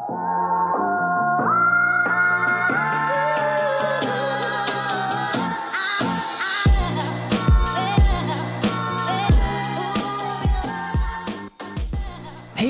Hey,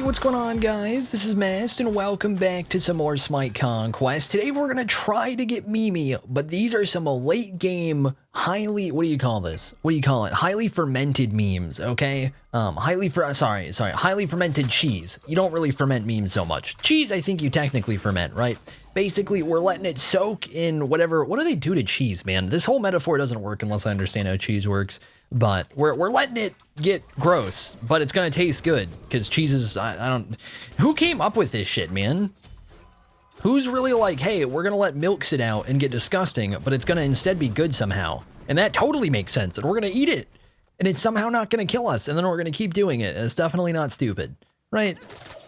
what's going on, guys? This is Mast, and welcome back to some more SMITE Conquest. Today, we're going to try to get Mimi, but these are some late-game, highly, what do you call this? What do you call it? Highly fermented memes, okay? Highly fermented cheese. You don't really ferment memes so much. Cheese, I think you technically ferment, right? Basically, we're letting it soak in whatever. What do they do to cheese, man? This whole metaphor doesn't work unless I understand how cheese works. But we're letting it get gross, but it's gonna taste good because cheese is. I don't. Who came up with this shit, man? Who's really like, hey, we're gonna let milk sit out and get disgusting, but it's gonna instead be good somehow, and that totally makes sense. And we're gonna eat it, and it's somehow not gonna kill us, and then we're gonna keep doing it. And it's definitely not stupid, right?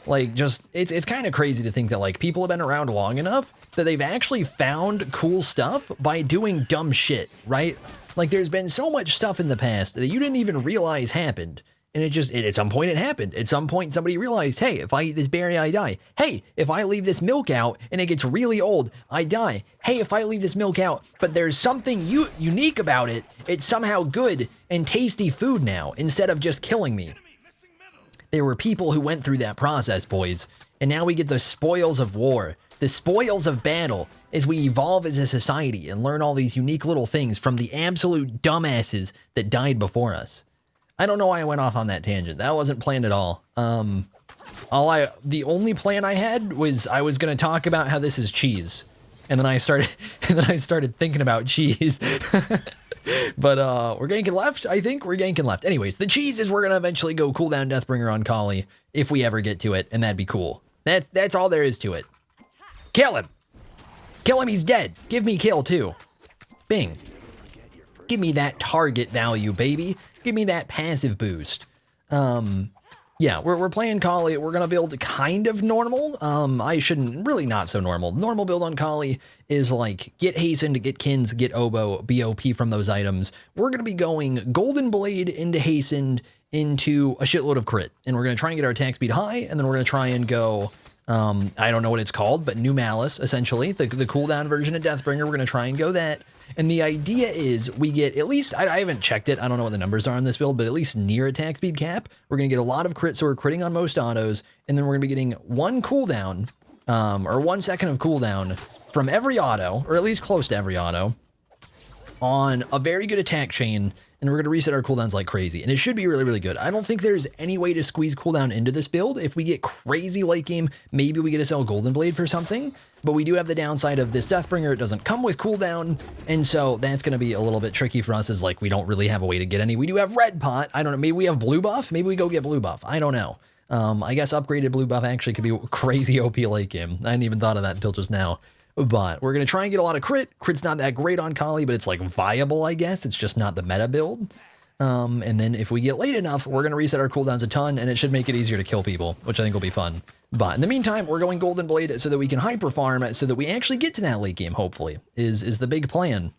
Like, just, it's kind of crazy to think that, like, people have been around long enough that they've actually found cool stuff by doing dumb shit, right? Like, there's been so much stuff in the past that you didn't even realize happened. And at some point it happened. At some point somebody realized, hey, if I eat this berry, I die. Hey, if I leave this milk out and it gets really old, I die. Hey, if I leave this milk out, but there's something unique about it, it's somehow good and tasty food now, instead of just killing me. There were people who went through that process, boys, and now we get the spoils of war, the spoils of battle, as we evolve as a society and learn all these unique little things from the absolute dumbasses that died before us. I don't know why I went off on that tangent. That wasn't planned at all. The only plan I had was I was going to talk about how this is cheese, and then I started thinking about cheese. But we're ganking left, I think. We're ganking left. Anyways, the cheese is we're going to eventually go cooldown Deathbringer on Kali if we ever get to it, and that'd be cool. That's all there is to it. Kill him! Kill him, he's dead. Give me kill, too. Bing. Give me that target value, baby. Give me that passive boost. Yeah, we're playing Kali. We're gonna build kind of normal. Really not so normal. Normal build on Kali is like get hastened, get kins, get oboe, BOP from those items. We're gonna be going golden blade into hastened into a shitload of crit, and we're gonna try and get our attack speed high, and then we're gonna try and go. I don't know what it's called, but new malice essentially, the cooldown version of Deathbringer. We're gonna try and go that. And the idea is we get at least, I haven't checked it, I don't know what the numbers are on this build, but at least near attack speed cap. We're going to get a lot of crit, so we're critting on most autos, and then we're going to be getting one cooldown, or 1 second of cooldown from every auto, or at least close to every auto, on a very good attack chain, and we're going to reset our cooldowns like crazy. And it should be really, really good. I don't think there's any way to squeeze cooldown into this build. If we get crazy late game, maybe we get to sell Golden Blade for something. But we do have the downside of this Deathbringer. It doesn't come with cooldown. And so that's going to be a little bit tricky for us, is like we don't really have a way to get any. We do have red pot. I don't know. Maybe we have blue buff. Maybe we go get blue buff. I don't know. I guess upgraded blue buff actually could be crazy OP late game. I hadn't even thought of that until just now. But we're going to try and get a lot of crit. Crit's not that great on Kali, but it's like viable, I guess. It's just not the meta build. And then if we get late enough, we're going to reset our cooldowns a ton, and it should make it easier to kill people, which I think will be fun. But in the meantime, we're going Golden Blade so that we can hyper farm, so that we actually get to that late game, hopefully, is the big plan.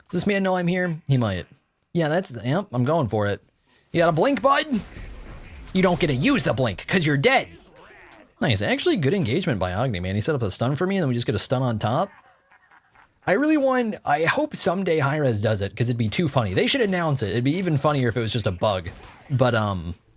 Does this man know I'm here? He might. Yeah, yep, I'm going for it. You got a blink, bud? You don't get to use the blink, because you're dead. Nice. Actually, good engagement by Agni, man. He set up a stun for me, and then we just get a stun on top. I hope someday Hi-Rez does it, because it'd be too funny. They should announce it. It'd be even funnier if it was just a bug. But,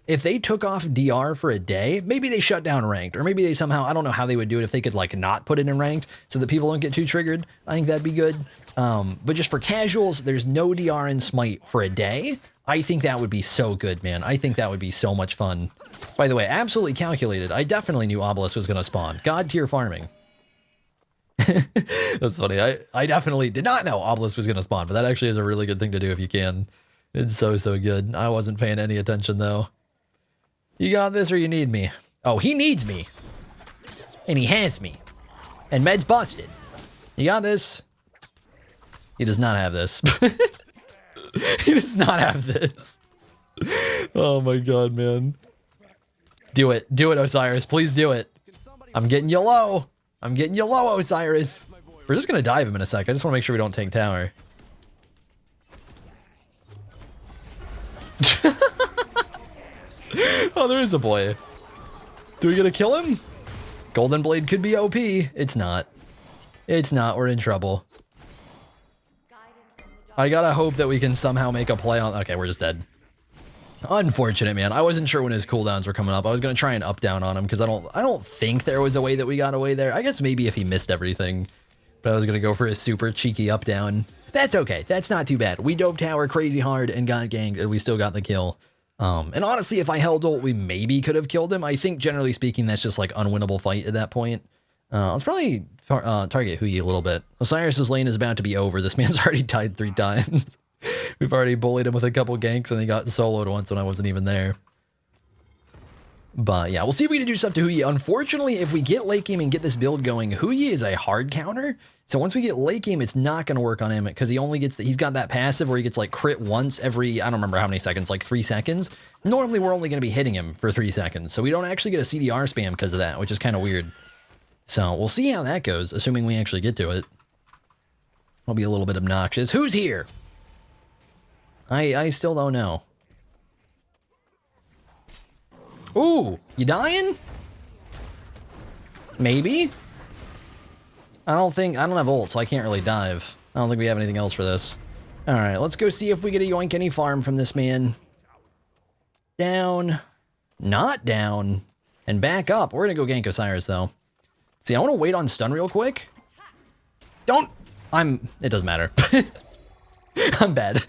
if they took off DR for a day, maybe they shut down ranked, or maybe they somehow, I don't know how they would do it if they could, like, not put it in ranked, so that people don't get too triggered. I think that'd be good. But just for casuals, there's no DR in Smite for a day. I think that would be so good, man. I think that would be so much fun. By the way, absolutely calculated. I definitely knew Obelisk was going to spawn. God tier farming. That's funny. I definitely did not know Obelisk was going to spawn, but that actually is a really good thing to do if you can. It's so good. I wasn't paying any attention, though. You got this or you need me? Oh, he needs me. And he has me. And Med's busted. You got this? He does not have this. He does not have this. Oh my god, man. Do it. Do it, Osiris. Please do it. I'm getting you low. I'm getting you low, Osiris. We're just going to dive him in a sec. I just want to make sure we don't take tower. Oh, there is a boy. Do we get to kill him? Golden Blade could be OP. It's not. It's not. We're in trouble. I gotta hope that we can somehow make a play on... Okay, we're just dead. Unfortunate, man. I wasn't sure when his cooldowns were coming up. I was gonna try and up down on him because I don't think there was a way that we got away there. I guess maybe if he missed everything. But I was gonna go for a super cheeky up down. That's okay. That's not too bad. We dove tower crazy hard and got ganked, and we still got the kill. And honestly, if I held ult, we maybe could have killed him. I think, generally speaking, that's just like unwinnable fight at that point. Let's probably target Hui a little bit. Osiris's lane is about to be over. This man's already died 3 times. We've already bullied him with a couple ganks, and he got soloed once when I wasn't even there. But yeah, we'll see if we can do stuff to Hui. Unfortunately, if we get late game and get this build going, Hui is a hard counter. So once we get late game, it's not going to work on him because he only gets, he's got that passive where he gets like crit once every, I don't remember how many seconds, like 3 seconds. Normally, we're only going to be hitting him for 3 seconds. So we don't actually get a CDR spam because of that, which is kind of weird. So we'll see how that goes, assuming we actually get to it. It'll be a little bit obnoxious. Who's here? I still don't know. Ooh, you dying? Maybe? I don't have ult, so I can't really dive. I don't think we have anything else for this. Alright, let's go see if we get a yoink any farm from this man. Down. Not down. And back up. We're gonna go gank Osiris, though. See, I want to wait on stun real quick. Don't! It doesn't matter. I'm bad.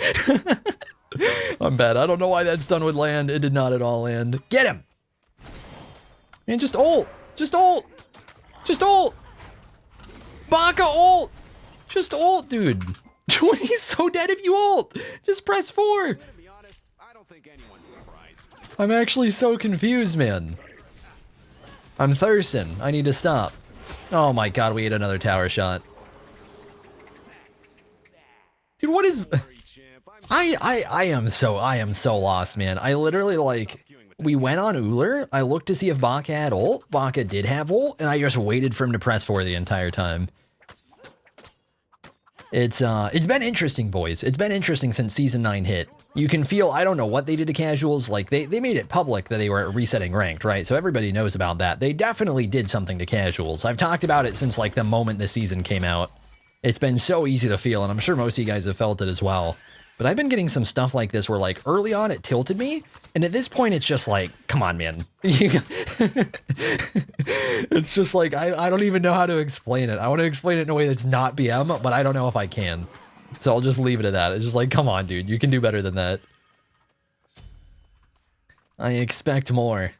I'm bad. I don't know why that stun would land. It did not at all land. Get him! Man, just ult! Just ult! Just ult! Baka ult! Just ult, dude. He's so dead if you ult! Just press 4! I'm actually so confused, man. I'm thirsting. I need to stop. Oh my god, we ate another tower shot. Dude, what is... I am so lost, man. I literally, like, we went on Uller, I looked to see if Baka had ult, Baka did have ult, and I just waited for him to press 4 the entire time. It's been interesting, boys. It's been interesting since Season 9 hit. You can feel, I don't know what they did to casuals, like, they made it public that they were resetting ranked, right? So everybody knows about that. They definitely did something to casuals. I've talked about it since, like, the moment the season came out. It's been so easy to feel, and I'm sure most of you guys have felt it as well. But I've been getting some stuff like this where, like, early on it tilted me, and at this point it's just like, come on, man. It's just like, I don't even know how to explain it. I want to explain it in a way that's not BM, but I don't know if I can. So I'll just leave it at that. It's just like, come on, dude. You can do better than that. I expect more.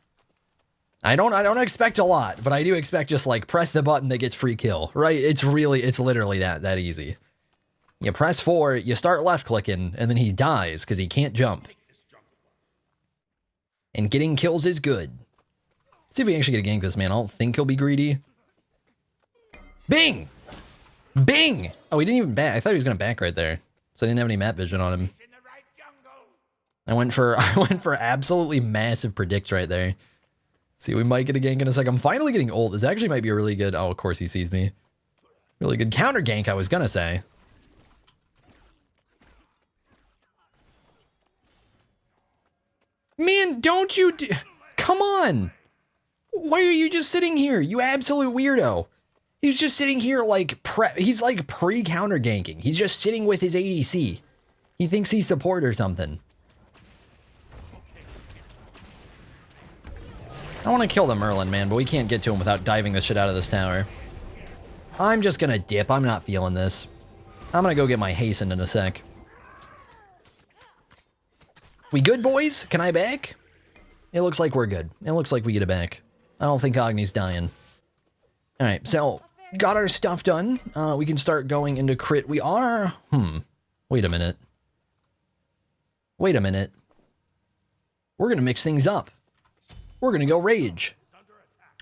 I don't expect a lot, but I do expect just, like, press the button that gets free kill, right? It's literally that easy. You press 4, you start left clicking, and then he dies because he can't jump. And getting kills is good. Let's see if we actually get a gank this man. I don't think he'll be greedy. Bing! Bing! Oh, he didn't even back. I thought he was gonna back right there. So I didn't have any map vision on him. I went for absolutely massive predicts right there. See, we might get a gank in a sec. I'm finally getting ult. This actually might be a really good... Oh, of course he sees me. Really good counter gank, I was gonna say. Man, don't you... Come on! Why are you just sitting here? You absolute weirdo. He's just sitting here like... He's like pre-counter ganking. He's just sitting with his ADC. He thinks he's support or something. I want to kill the Merlin, man, but we can't get to him without diving the shit out of this tower. I'm just gonna dip. I'm not feeling this. I'm gonna go get my hastened in a sec. We good, boys? Can I back? It looks like we're good. It looks like we get it back. I don't think Agni's dying. Alright, so got our stuff done. We can start going into crit. We are... Wait a minute. Wait a minute. We're gonna mix things up. We're gonna go rage.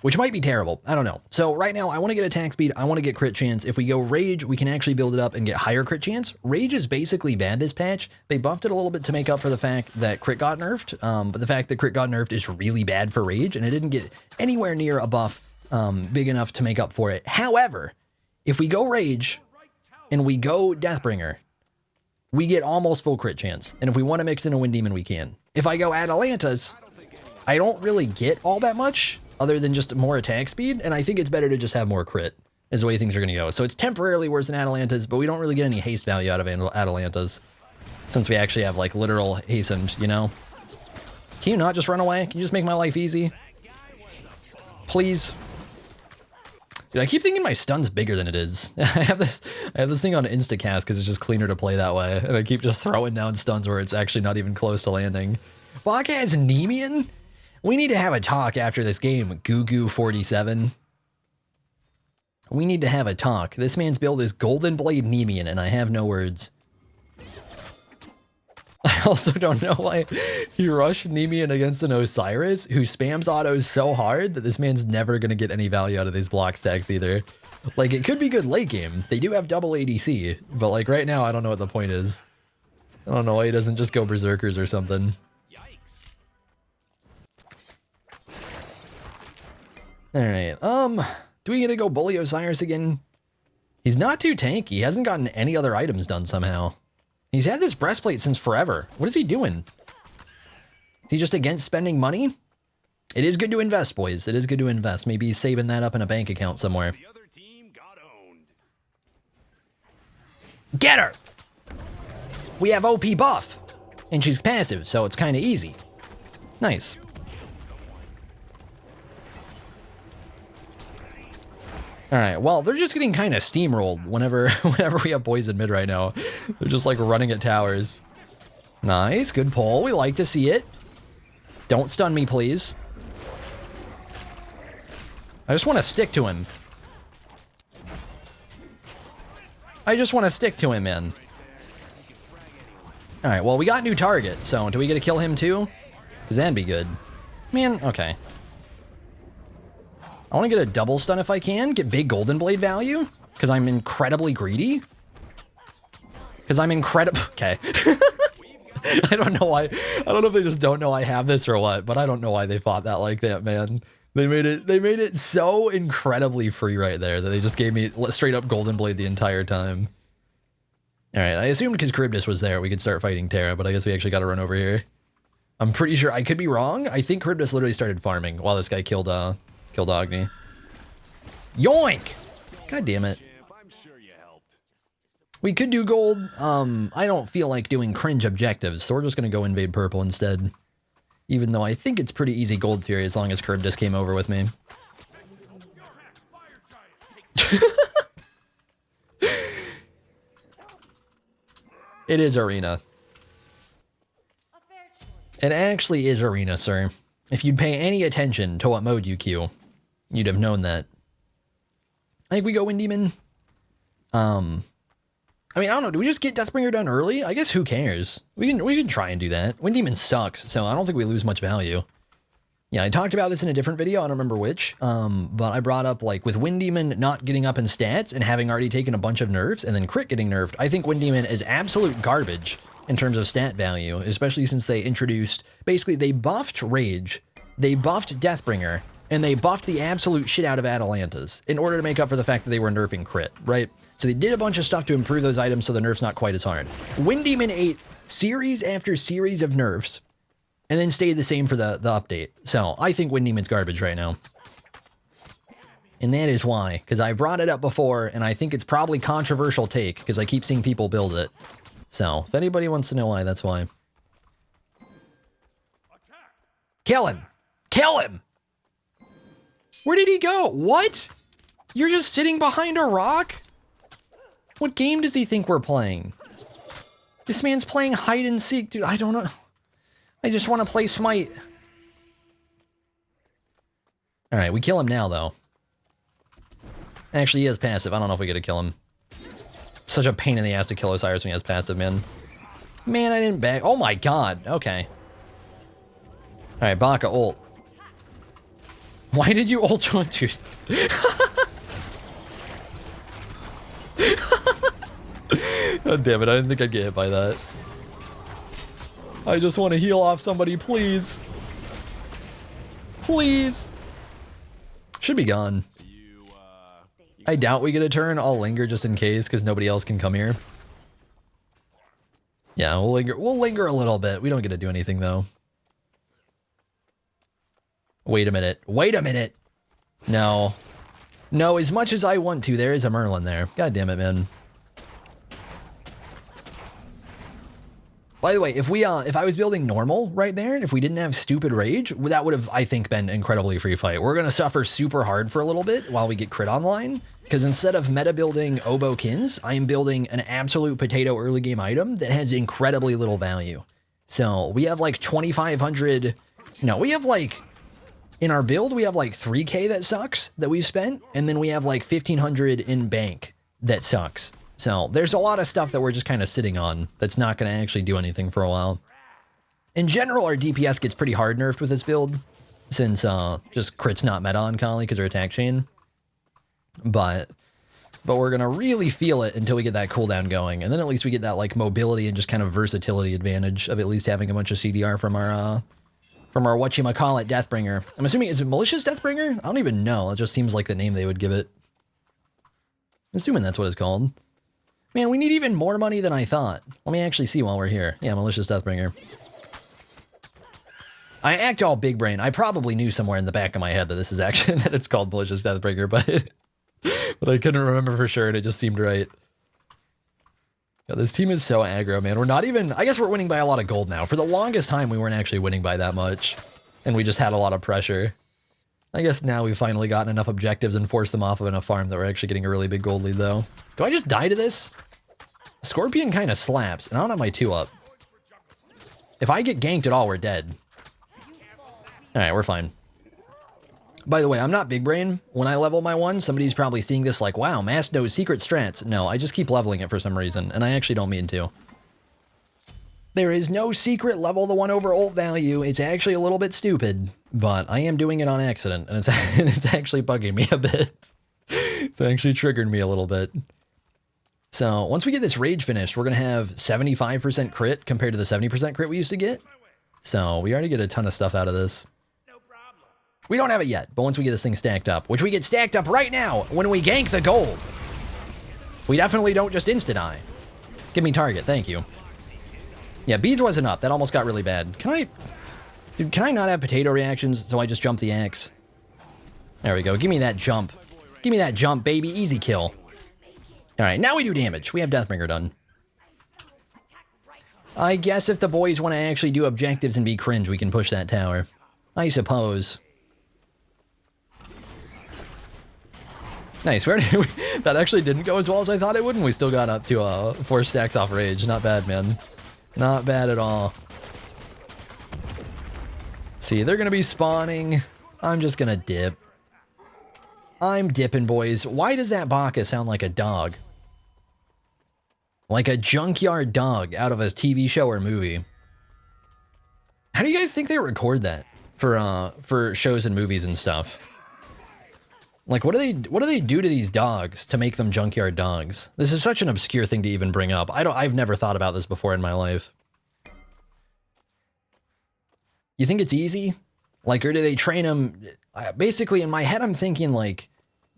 Which might be terrible. I don't know. So right now, I want to get attack speed. I want to get crit chance. If we go rage, we can actually build it up and get higher crit chance. Rage is basically bad this patch. They buffed it a little bit to make up for the fact that crit got nerfed. But the fact that crit got nerfed is really bad for rage, and it didn't get anywhere near a buff big enough to make up for it. However, if we go rage and we go Deathbringer, we get almost full crit chance. And if we want to mix in a Wind Demon, we can. If I go Atalanta's, I don't really get all that much. other than just more attack speed, and I think it's better to just have more crit, is the way things are going to go. So it's temporarily worse than Atalanta's, but we don't really get any haste value out of Atalanta's, since we actually have, like, literal hastened, you know? Can you not just run away? Can you just make my life easy? Please? Dude, I keep thinking my stun's bigger than it is. I have this thing on Instacast because it's just cleaner to play that way, and I keep just throwing down stuns where it's actually not even close to landing. Baka has Nemean? We need to have a talk after this game, Goo-Goo47. We need to have a talk. This man's build is Golden Blade Nemean, and I have no words. I also don't know why he rushed Nemean against an Osiris who spams autos so hard that this man's never going to get any value out of these block stacks either. Like, it could be good late game. They do have double ADC, but like right now, I don't know what the point is. I don't know why he doesn't just go Berserkers or something. Alright, do we get to go bully Osiris again? He's not too tanky. He hasn't gotten any other items done somehow. He's had this breastplate since forever. What is he doing? Is he just against spending money? It is good to invest, boys. It is good to invest. Maybe he's saving that up in a bank account somewhere. The other team got owned. Get her! We have OP buff. And she's passive, so it's kind of easy. Nice. Alright, well, they're just getting kind of steamrolled whenever we have poison mid right now. They're just like running at towers. Nice, good pull. We like to see it. Don't stun me, please. I just want to stick to him. I just want to stick to him, man. Alright, well, we got new target, so do we get to kill him too? Because that'd be good. Man, okay. I want to get a double stun if I can, get big Golden Blade value, because I'm incredibly greedy. Because I'm incredible. Okay. I don't know why. I don't know if they just don't know I have this or what, but I don't know why they fought that like that, man. They made it so incredibly free right there that they just gave me straight up Golden Blade the entire time. All right, I assumed because Charybdis was there, we could start fighting Terra, but I guess we actually got to run over here. I'm pretty sure, I could be wrong. I think Charybdis literally started farming while this guy killed Agni. Yoink! God damn it. We could do gold. I don't feel like doing cringe objectives, so we're just gonna go invade purple instead. Even though I think it's pretty easy gold fury as long as Charybdis came over with me. It is arena. It actually is arena, sir. If you'd pay any attention to what mode you queue, you'd have known that. I think we go Wind Demon. I mean, I don't know. Do we just get Deathbringer done early? I guess who cares? We can try and do that. Wind Demon sucks, so I don't think we lose much value. Yeah, I talked about this in a different video. I don't remember which. But I brought up, like, with Wind Demon not getting up in stats and having already taken a bunch of nerfs and then crit getting nerfed, I think Wind Demon is absolute garbage in terms of stat value, especially since they introduced, basically they buffed Rage, they buffed Deathbringer, and they buffed the absolute shit out of Atalantas in order to make up for the fact that they were nerfing crit, right? So they did a bunch of stuff to improve those items so the nerf's not quite as hard. Wind Demon ate series after series of nerfs and then stayed the same for the update. So I think Wind Demon's garbage right now. And that is why, because I brought it up before and I think it's probably controversial take because I keep seeing people build it. So if anybody wants to know why, that's why. Kill him! Kill him! Where did he go? What? You're just sitting behind a rock? What game does he think we're playing? This man's playing hide and seek, dude. I don't know. I just want to play Smite. All right, we kill him now, though. Actually, he has passive. I don't know if we get to kill him. It's such a pain in the ass to kill Osiris when he has passive, man. Man, I didn't back. Oh my god. Okay. All right, Baka ult. Why did you ult, dude? God damn it, I didn't think I'd get hit by that. I just want to heal off somebody, please. Please. Should be gone. I doubt we get a turn. I'll linger just in case, because nobody else can come here. Yeah, we'll linger a little bit. We don't get to do anything, though. Wait a minute. Wait a minute. No. No, as much as I want to, there is a Merlin there. God damn it, man. By the way, if I was building normal right there, and if we didn't have stupid rage, that would have, I think, been incredibly free fight. We're going to suffer super hard for a little bit while we get crit online, because instead of meta building Oboe Kins, I am building an absolute potato early game item that has incredibly little value. So we have like 2,500, no, we have like, in our build, we have like 3K that sucks that we've spent, and then we have like 1,500 in bank that sucks. So there's a lot of stuff that we're just kind of sitting on that's not going to actually do anything for a while. In general, our DPS gets pretty hard nerfed with this build, since just crit's not meta on Kali because our attack chain. But we're going to really feel it until we get that cooldown going, and then at least we get that like mobility and just kind of versatility advantage of at least having a bunch of CDR from our whatchamacallit Deathbringer. I'm assuming, is it Malicious Deathbringer? I don't even know. It just seems like the name they would give it. I'm assuming that's what it's called. Man, we need even more money than I thought. Let me actually see while we're here. Yeah, Malicious Deathbringer. I act all big brain. I probably knew somewhere in the back of my head that this is actually, that it's called Malicious Deathbringer, but I couldn't remember for sure, and it just seemed right. God, this team is so aggro, man. We're not even, I guess we're winning by a lot of gold now. For the longest time, we weren't actually winning by that much, and we just had a lot of pressure. I guess now we've finally gotten enough objectives and forced them off of enough farm that we're actually getting a really big gold lead, though. Do I just die to this? Scorpion kind of slaps, and I don't have my 2 up. If I get ganked at all, we're dead. Alright, we're fine. By the way, I'm not big brain. When I level my 1, somebody's probably seeing this like, wow, Mast knows secret strats. No, I just keep leveling it for some reason, and I actually don't mean to. There is no secret level the 1 over ult value. It's actually a little bit stupid, but I am doing it on accident, and it's actually bugging me a bit. It's actually triggered me a little bit. So once we get this rage finished, we're going to have 75% crit compared to the 70% crit we used to get. So we already get a ton of stuff out of this. We don't have it yet, but once we get this thing stacked up, which we get stacked up right now when we gank the gold, we definitely don't just insta-die. Give me target, thank you. Yeah, beads wasn't up. That almost got really bad. Can I not have potato reactions so I just jump the axe? There we go. Give me that jump. Give me that jump, baby. Easy kill. All right, now we do damage. We have Deathbringer done. I guess if the boys want to actually do objectives and be cringe, we can push that tower. I suppose. Nice. That actually didn't go as well as I thought it would, and we still got up to 4 stacks off rage. Not bad, man. Not bad at all. See, they're going to be spawning. I'm just going to dip. I'm dipping, boys. Why does that baka sound like a dog? Like a junkyard dog out of a TV show or movie. How do you guys think they record that for shows and movies and stuff? Like, what do they do to these dogs to make them junkyard dogs? This is such an obscure thing to even bring up. I've never thought about this before in my life. You think it's easy? Like, or do they train them? Basically, in my head, I'm thinking, like,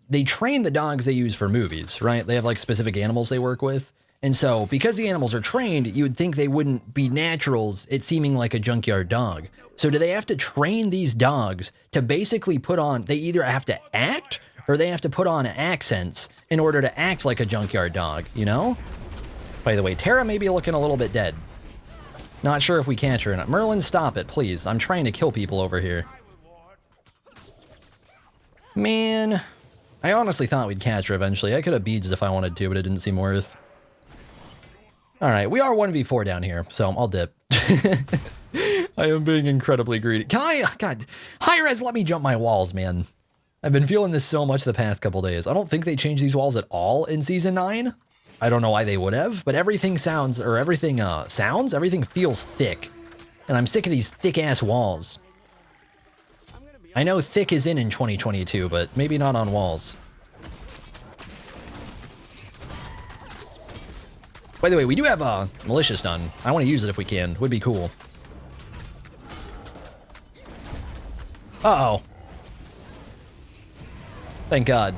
they train the dogs they use for movies, right? They have, like, specific animals they work with. And so, because the animals are trained, you would think they wouldn't be naturals at seeming like a junkyard dog. So do they have to train these dogs to basically put on, they either have to act or they have to put on accents in order to act like a junkyard dog, you know? By the way, Terra may be looking a little bit dead. Not sure if we catch her or not. Merlin, stop it, please. I'm trying to kill people over here. Man, I honestly thought we'd catch her eventually. I could have beads if I wanted to, but it didn't seem worth. All right, we are 1v4 down here, so I'll dip. I am being incredibly greedy. God, Hi-Rez, let me jump my walls, man. I've been feeling this so much the past couple days. I don't think they changed these walls at all in Season 9. I don't know why they would have, but everything feels thick. And I'm sick of these thick-ass walls. I know thick is in 2022, but maybe not on walls. By the way, we do have Malicious done. I want to use it if we can. Would be cool. Uh-oh. Thank God.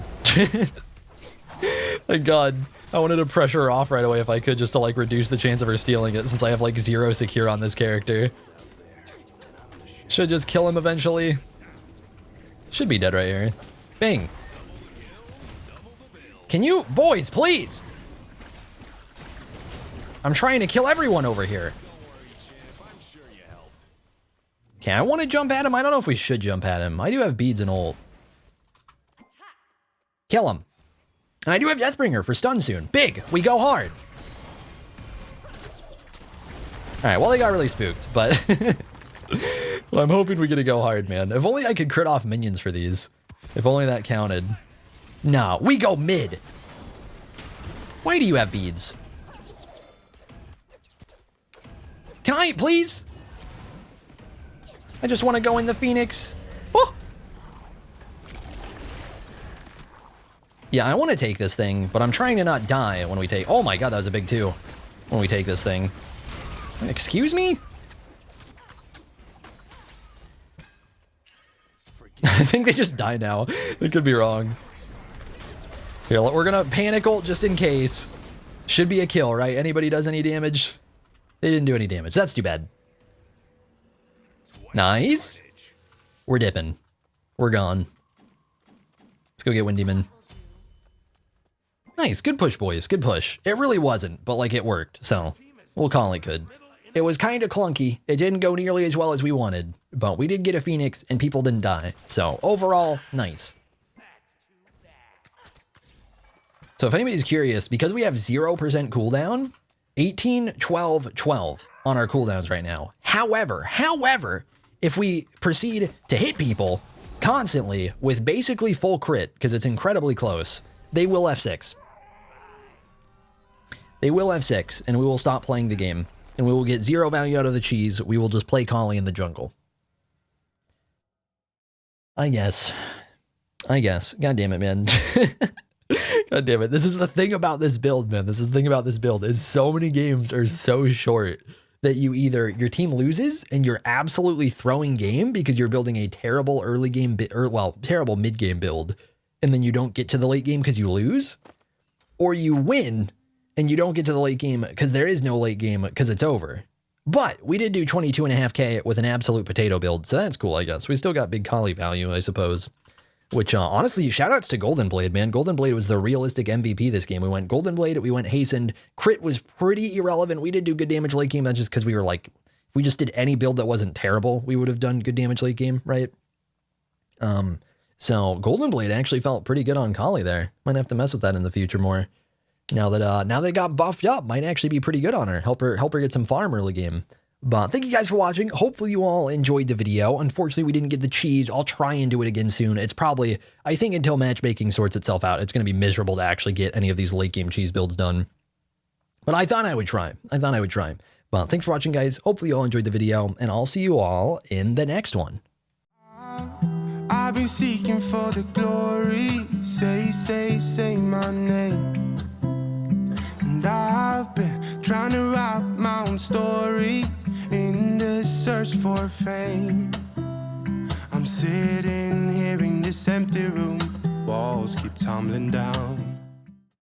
Thank God. I wanted to pressure her off right away if I could, just to, like, reduce the chance of her stealing it, since I have, like, 0 secure on this character. Should just kill him eventually. Should be dead right here. Bing. Can you, boys, please? I'm trying to kill everyone over here. Okay, I want to jump at him. I don't know if we should jump at him. I do have beads and ult. Kill him. And I do have Deathbringer for stun soon. Big. We go hard. All right, well, they got really spooked, but well, I'm hoping we get to go hard, man. If only I could crit off minions for these. If only that counted. No, we go mid. Why do you have beads? Can I, please? I just want to go in the Phoenix. Oh. Yeah, I want to take this thing, but I'm trying to not die when we take... Oh my god, that was a big 2. When we take this thing. Excuse me? I think they just die now. They could be wrong. Here, we're gonna panic ult just in case. Should be a kill, right? Anybody does any damage? They didn't do any damage. That's too bad. Nice. We're dipping. We're gone. Let's go get Wind Demon. Nice. Good push, boys. Good push. It really wasn't, but like it worked. So we'll call it good. It was kind of clunky. It didn't go nearly as well as we wanted, but we did get a Phoenix and people didn't die. So overall, nice. So if anybody's curious, because we have 0% cooldown, 18, 12, 12 on our cooldowns right now. However, if we proceed to hit people constantly with basically full crit, because it's incredibly close, they will F6. They will F6, and we will stop playing the game. And we will get 0 value out of the cheese. We will just play Collie in the jungle. I guess. God damn it, man. God damn it. This is the thing about this build, man. This is the thing about this build is so many games are so short that you either your team loses and you're absolutely throwing game because you're building a terrible early game terrible mid game build, and then you don't get to the late game because you lose, or you win and you don't get to the late game because there is no late game because it's over. But we did do 22.5k with an absolute potato build, so that's cool, I guess. We still got big Collie value, I suppose. Which, honestly, shoutouts to Golden Blade, man. Golden Blade was the realistic MVP this game. We went Golden Blade, we went Hastened. Crit was pretty irrelevant. We did do good damage late game. That's just because we were like, if we just did any build that wasn't terrible, we would have done good damage late game, right? So Golden Blade actually felt pretty good on Collie there. Might have to mess with that in the future more. Now they got buffed up, might actually be pretty good on her. Help her get some farm early game. But thank you guys for watching. Hopefully you all enjoyed the video. Unfortunately, we didn't get the cheese. I'll try and do it again soon. It's probably, I think until matchmaking sorts itself out, it's going to be miserable to actually get any of these late game cheese builds done. But I thought I would try. But thanks for watching, guys. Hopefully you all enjoyed the video, and I'll see you all in the next one. I've been seeking for the glory. Say my name. And I've been trying to write my own story in the search for fame. I'm sitting here in this empty room, walls keep tumbling down.